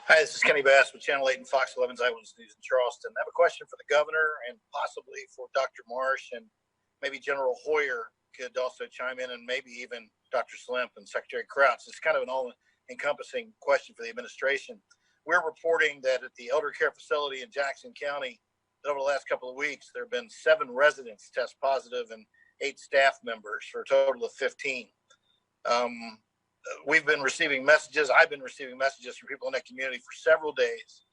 Hi, this is Kenny Bass with Channel 8 and Fox 11's Eyewitness News in Charleston. I have a question for the governor and possibly for Dr. Marsh, and maybe General Hoyer could also chime in, and maybe even Dr. Slimp and Secretary Crouch. It's kind of an all-encompassing question for the administration. We're reporting that at the elder care facility in Jackson County, that over the last couple of weeks, there have been 7 residents test positive and 8 staff members for a total of 15. We've been receiving messages. I've been receiving messages from people in that community for several days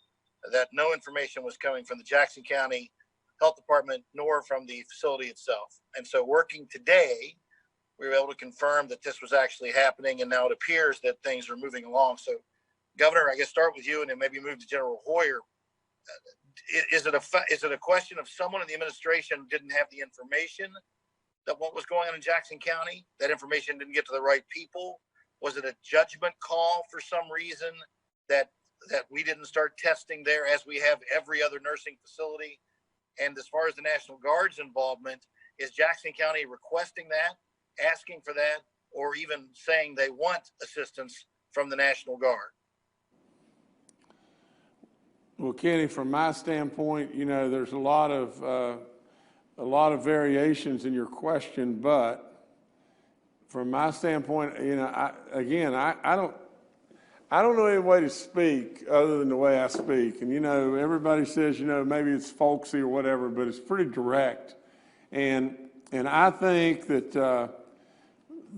that no information was coming from the Jackson County Health Department nor from the facility itself. And so working today, we were able to confirm that this was actually happening, and now it appears that things are moving along. So, Governor, I guess start with you and then maybe move to General Hoyer. Is it a question of someone in the administration didn't have the information that what was going on in Jackson County? That information didn't get to the right people? Was it a judgment call for some reason that we didn't start testing there as we have every other nursing facility? And as far as the National Guard's involvement, is Jackson County requesting that, asking for that, or even saying they want assistance from the National Guard? Well, Kenny, from my standpoint, you know, there's a lot of variations in your question, but from my standpoint, you know, I don't know any way to speak other than the way I speak. And, you know, everybody says, you know, maybe it's folksy or whatever, but it's pretty direct. And I think that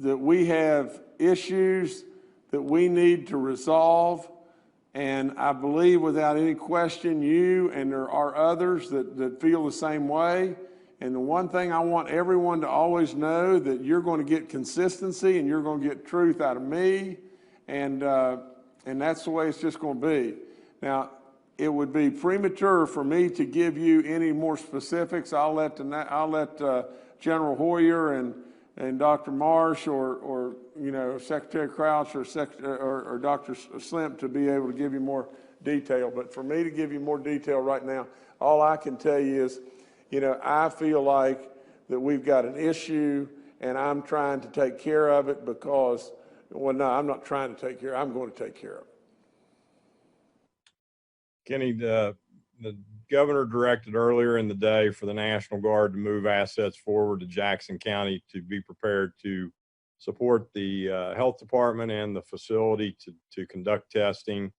we have issues that we need to resolve. And I believe without any question, you and there are others that feel the same way. And the one thing I want everyone to always know, that you're going to get consistency and you're going to get truth out of me. And that's the way it's just going to be. Now, it would be premature for me to give you any more specifics. I'll let General Hoyer and Dr. Marsh or you know, Secretary Crouch or Dr. Slimp to be able to give you more detail. But for me to give you more detail right now, all I can tell you is, you know, I feel like that we've got an issue and I'm trying to take care of it because, well, no, I'm not trying to take care of it. I'm going to take care of it. Kenny, the governor directed earlier in the day for the National Guard to move assets forward to Jackson County to be prepared to support the health department and the facility to conduct testing.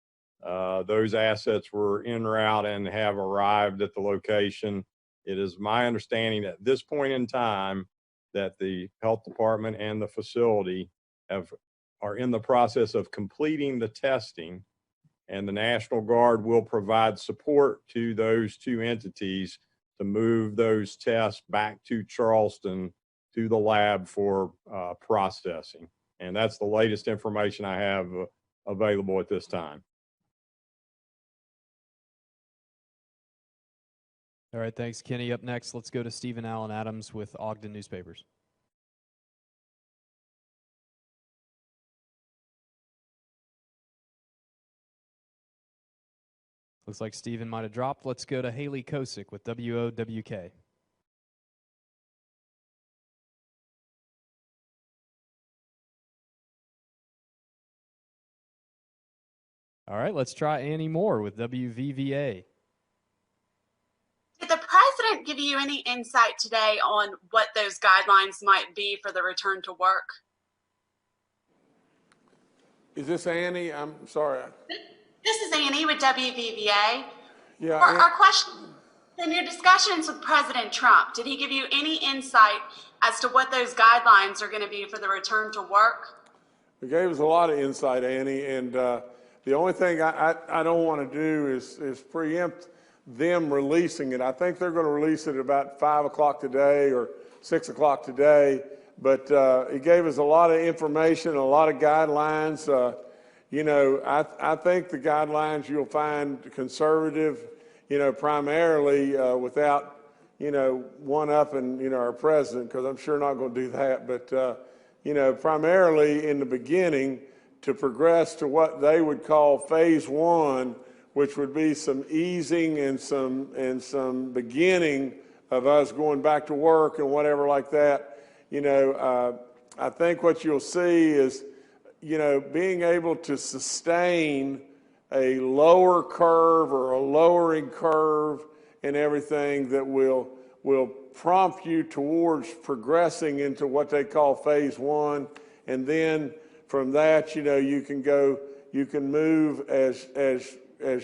Those assets were en route and have arrived at the location. It is my understanding at this point in time that the health department and the facility are in the process of completing the testing, and the National Guard will provide support to those 2 entities to move those tests back to Charleston to the lab for processing. And that's the latest information I have available at this time. All right, thanks, Kenny. Up next, let's go to Stephen Allen Adams with Ogden Newspapers. Looks like Stephen might have dropped. Let's go to Haley Kosick with WOWK. All right, let's try Annie Moore with WVVA. Did the president give you any insight today on what those guidelines might be for the return to work? Is this Annie? I'm sorry. This is Annie with WVVA. Yeah. Our question, in your discussions with President Trump, did he give you any insight as to what those guidelines are going to be for the return to work? He gave us a lot of insight, Annie, and the only thing I don't want to do is preempt them releasing it. I think they're going to release it about 5 o'clock today or 6 o'clock today, but he gave us a lot of information, a lot of guidelines. You know, I think the guidelines you'll find conservative, you know, primarily without, you know, one-upping, you know, our president, because I'm sure not going to do that. But, you know, primarily in the beginning to progress to what they would call phase 1, which would be some easing and some beginning of us going back to work and whatever like that. You know, I think what you'll see is, you know, being able to sustain a lower curve or a lowering curve and everything that will prompt you towards progressing into what they call phase 1. And then from that, you can move as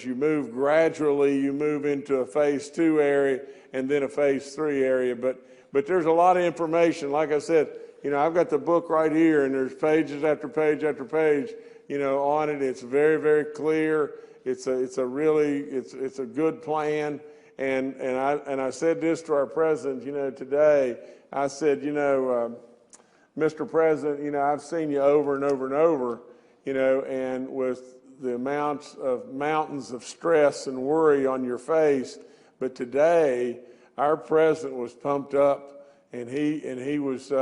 you move gradually, you move into a phase 2 area and then a phase 3 area. But there's a lot of information. Like I said, I've got the book right here, and there's pages after page after page, on it. It's very, very clear. It's a good plan. And I said this to our president, today. I said, Mr. President, I've seen you over and over and over, and with the mountains of stress and worry on your face. But today, our president was pumped up, and he was,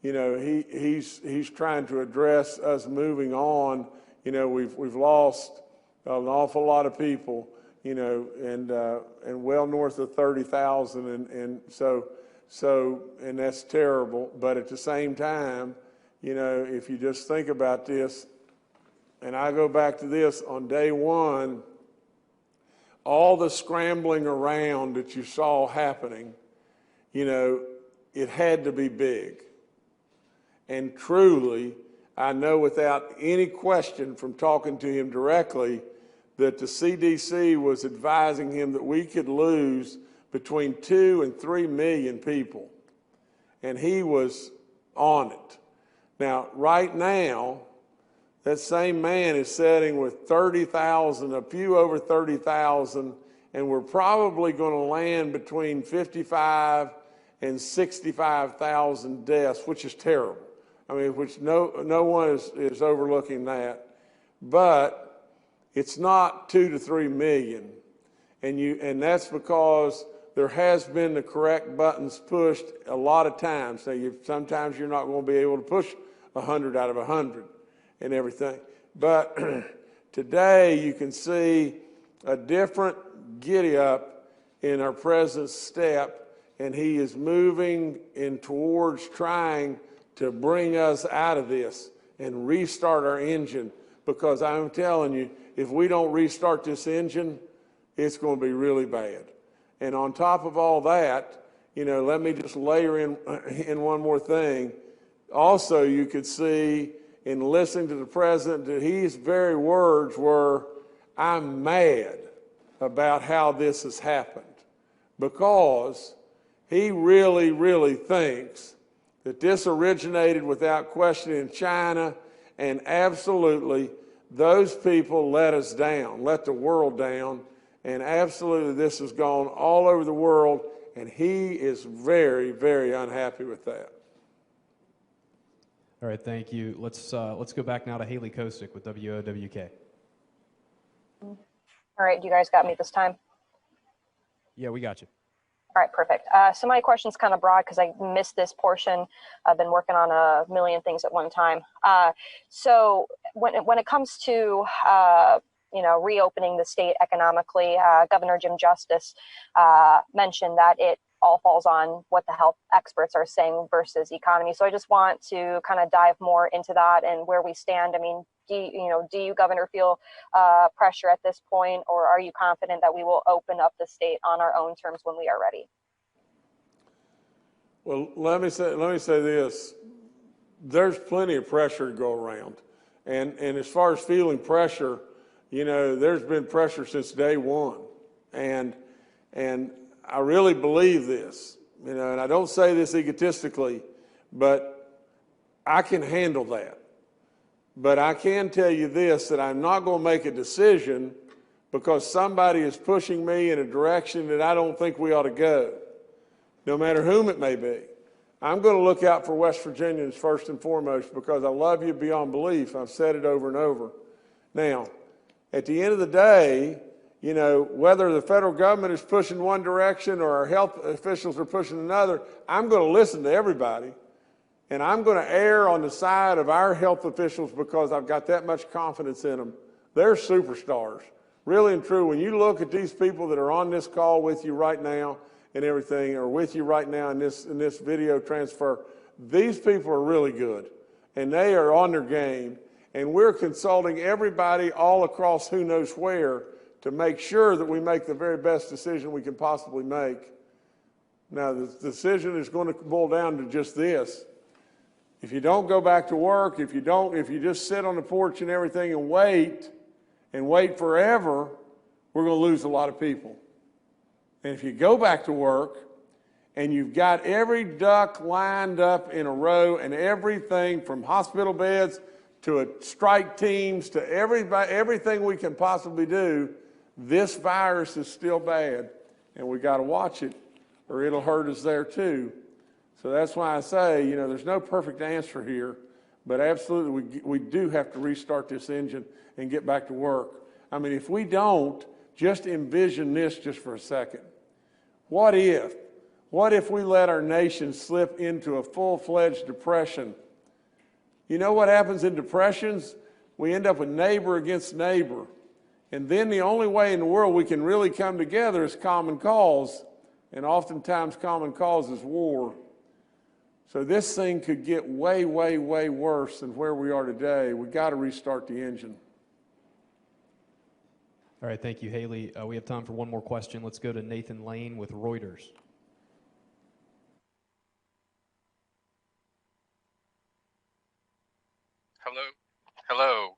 he's trying to address us moving on. We've lost an awful lot of people, and well north of 30,000, and that's terrible. But at the same time, if you just think about this, and I go back to this, on day one, all the scrambling around that you saw happening, it had to be big. And truly, I know without any question from talking to him directly that the CDC was advising him that we could lose between 2 and 3 million people. And he was on it. Now, right now, that same man is sitting with 30,000, a few over 30,000, and we're probably going to land between 55 and 65,000 deaths, which is terrible. I mean, which no one is overlooking that. But it's not 2 to 3 million. And that's because there has been the correct buttons pushed a lot of times. So sometimes you're not going to be able to push 100 out of 100 and everything. But today you can see a different giddy up in our president's step, and he is moving in towards trying to bring us out of this and restart our engine, because I'm telling you, if we don't restart this engine, it's going to be really bad. And on top of all that, let me just layer in one more thing. Also, you could see in listening to the president that his very words were, "I'm mad about how this has happened," because he really, really thinks that this originated without question in China, and absolutely those people let us down, let the world down, and absolutely this has gone all over the world, and he is very, very unhappy with that. All right, thank you. Let's go back now to Haley Kosick with WOWK. All right, you guys got me this time? Yeah, we got you. All right, perfect. So my question's kind of broad because I missed this portion. I've been working on a million things at one time. So when it comes to reopening the state economically, Governor Jim Justice mentioned that it all falls on what the health experts are saying versus economy. So I just want to kind of dive more into that and where we stand. I mean, do you, Governor, feel pressure at this point, or are you confident that we will open up the state on our own terms when we are ready? Well, let me say this. There's plenty of pressure to go around. And as far as feeling pressure, there's been pressure since day one. And I really believe this, and I don't say this egotistically, but I can handle that. But I can tell you this, that I'm not going to make a decision because somebody is pushing me in a direction that I don't think we ought to go, no matter whom it may be. I'm going to look out for West Virginians first and foremost because I love you beyond belief. I've said it over and over. Now, at the end of the day, whether the federal government is pushing one direction or our health officials are pushing another, I'm going to listen to everybody. And I'm going to err on the side of our health officials because I've got that much confidence in them. They're superstars, really and true. When you look at these people that are on this call with you right now and everything, or with you right now in this video transfer, these people are really good. And they are on their game. And we're consulting everybody all across who knows where to make sure that we make the very best decision we can possibly make. Now, the decision is going to boil down to just this. If you don't go back to work, if you just sit on the porch and everything and wait forever, we're going to lose a lot of people. And if you go back to work and you've got every duck lined up in a row and everything from hospital beds to strike teams to everything we can possibly do, this virus is still bad, and we got to watch it or it'll hurt us there too. So that's why I say, there's no perfect answer here, but absolutely we do have to restart this engine and get back to work. I mean, if we don't, just envision this just for a second. What if we let our nation slip into a full-fledged depression? You know what happens in depressions? We end up with neighbor against neighbor. And then the only way in the world we can really come together is common cause. And oftentimes common cause is war. So this thing could get way, way, way worse than where we are today. We've got to restart the engine. All right, thank you, Haley. We have time for one more question. Let's go to Nathan Lane with Reuters. Hello.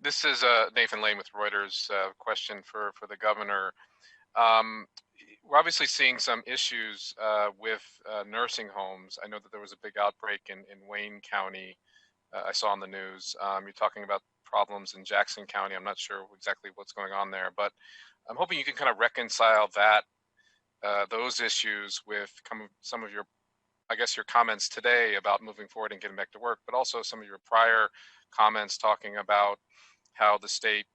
This is Nathan Lane with Reuters. Question for the governor. We're obviously seeing some issues with nursing homes. I know that there was a big outbreak in Wayne County. I saw on the news. You're talking about problems in Jackson County. I'm not sure exactly what's going on there, but I'm hoping you can kind of reconcile those issues with some of your, I guess, your comments today about moving forward and getting back to work, but also some of your prior comments talking about how the state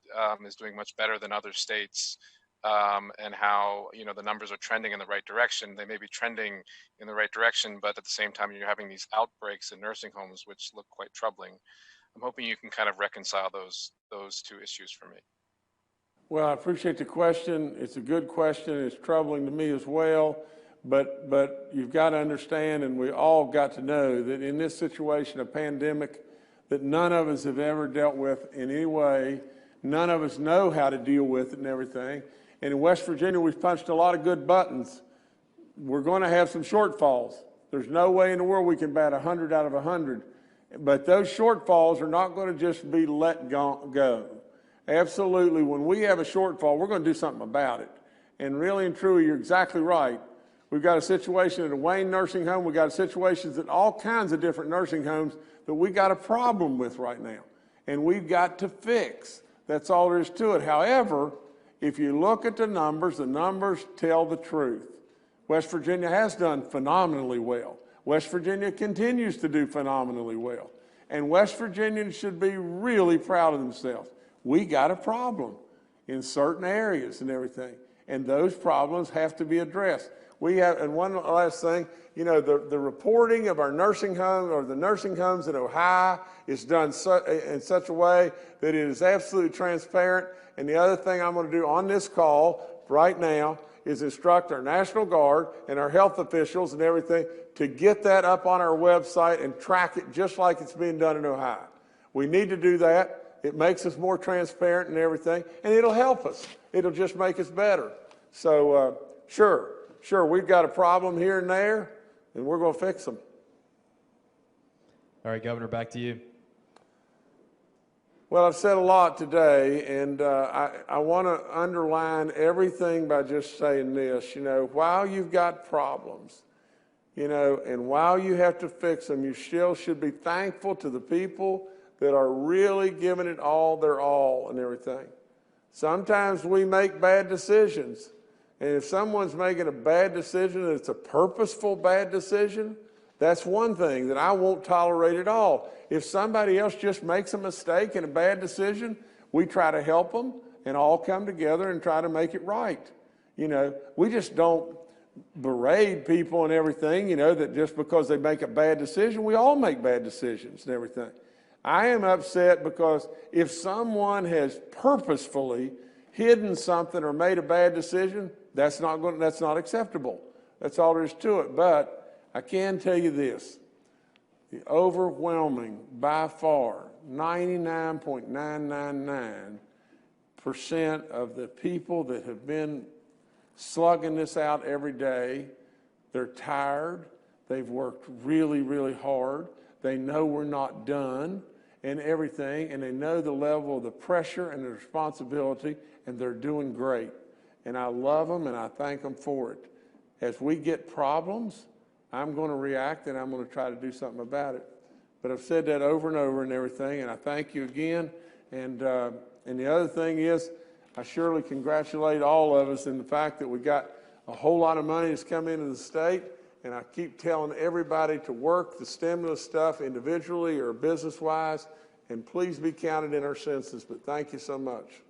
is doing much better than other states, and how the numbers are trending in the right direction. They may be trending in the right direction, but at the same time you're having these outbreaks in nursing homes which look quite troubling. I'm hoping you can kind of reconcile those two issues for me. Well, I appreciate the question. It's a good question. It's troubling to me as well. But you've got to understand, and we all got to know, that in this situation, a pandemic that none of us have ever dealt with in any way, none of us know how to deal with it and everything. And in West Virginia, we've punched a lot of good buttons. We're going to have some shortfalls. There's no way in the world we can bat 100 out of 100. But those shortfalls are not going to just be let go. Absolutely, when we have a shortfall, we're going to do something about it. And really and truly, you're exactly right. We've got a situation at a Wayne nursing home. We've got situations at all kinds of different nursing homes that we got a problem with right now. And we've got to fix. That's all there is to it. However, if you look at the numbers tell the truth. West Virginia has done phenomenally well. West Virginia continues to do phenomenally well. And West Virginians should be really proud of themselves. We got a problem in certain areas and everything. And those problems have to be addressed. We have, and one last thing, the reporting of our nursing home or the nursing homes in Ohio is done in such a way that it is absolutely transparent. And the other thing I'm going to do on this call right now is instruct our National Guard and our health officials and everything to get that up on our website and track it just like it's being done in Ohio. We need to do that. It makes us more transparent and everything, and it'll help us. It'll just make us better. So, sure, we've got a problem here and there, and we're going to fix them. All right, Governor, back to you. Well, I've said a lot today, and I want to underline everything by just saying this. While you've got problems, and while you have to fix them, you still should be thankful to the people that are really giving it all their all and everything. Sometimes we make bad decisions, and if someone's making a bad decision and it's a purposeful bad decision, that's one thing that I won't tolerate at all. If somebody else just makes a mistake and a bad decision, we try to help them and all come together and try to make it right. We just don't berate people and everything, that just because they make a bad decision, we all make bad decisions and everything. I am upset because if someone has purposefully hidden something or made a bad decision, that's not acceptable. That's all there is to it. But I can tell you this, the overwhelming, by far, 99.999% of the people that have been slugging this out every day, they're tired, they've worked really, really hard, they know we're not done and everything, and they know the level of the pressure and the responsibility, and they're doing great. And I love them and I thank them for it. As we get problems, I'm going to react and I'm going to try to do something about it. But I've said that over and over and everything, and I thank you again. And the other thing is, I surely congratulate all of us in the fact that we got a whole lot of money that's come into the state, and I keep telling everybody to work the stimulus stuff individually or business-wise, and please be counted in our census. But thank you so much.